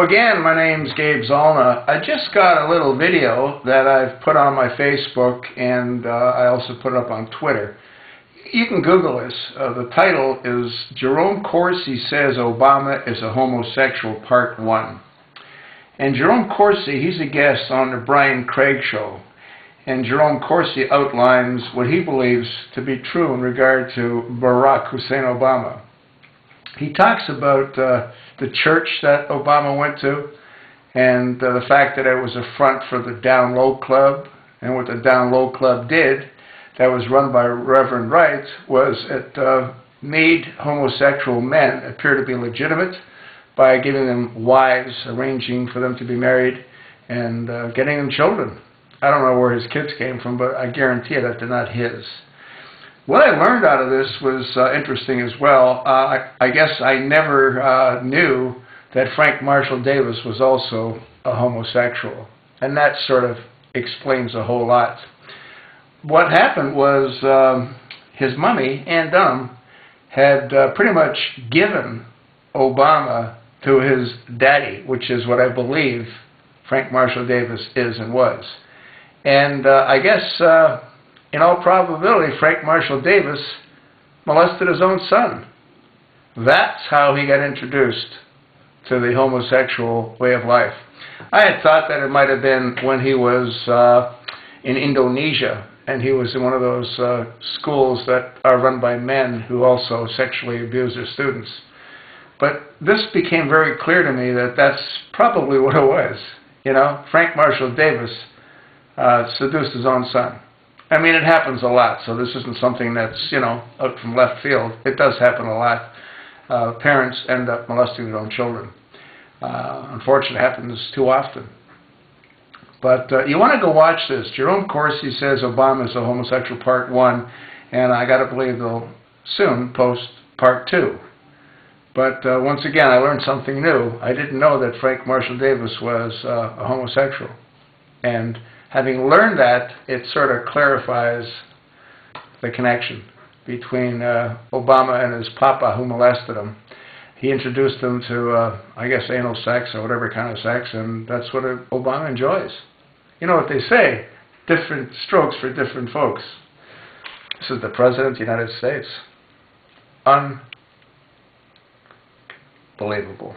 Again, my name's Gabe Zollner. I just got a little video that I've put on my Facebook, and I also put it up on Twitter. You can Google this. The title is Jerome Corsi Says Obama is a Homosexual Part 1. And Jerome Corsi, he's a guest on the Brian Craig Show. And Jerome Corsi outlines what he believes to be true in regard to Barack Hussein Obama. He talks about the church that Obama went to, and the fact that it was a front for the Down Low Club, and what the Down Low Club did, that was run by Reverend Wright, was it made homosexual men appear to be legitimate by giving them wives, arranging for them to be married, and getting them children. I don't know where his kids came from, but I guarantee you that they're not his. What I learned out of this was interesting as well. I guess I never knew that Frank Marshal Davis was also a homosexual, and that sort of explains a whole lot. What happened was his mommy, Ann Dunham, had pretty much given Obama to his daddy, which is what I believe Frank Marshal Davis is and was. And I guess in all probability, Frank Marshal Davis molested his own son. That's how he got introduced to the homosexual way of life. I had thought that it might have been when he was in Indonesia, and he was in one of those schools that are run by men who also sexually abuse their students. But this became very clear to me that that's probably what it was. You know, Frank Marshal Davis seduced his own son. I mean, it happens a lot, so this isn't something that's, you know, out from left field. It does happen a lot. Parents end up molesting their own children. Unfortunately, it happens too often. But you want to go watch this. Jerome Corsi Says Obama is a Homosexual Part 1, and I got to believe they'll soon post Part 2. But once again, I learned something new. I didn't know that Frank Marshal Davis was a homosexual. And having learned that, it sort of clarifies the connection between Obama and his papa who molested him. He introduced him to, I guess, anal sex or whatever kind of sex, and that's what Obama enjoys. You know what they say, different strokes for different folks. This is the President of the United States. Unbelievable.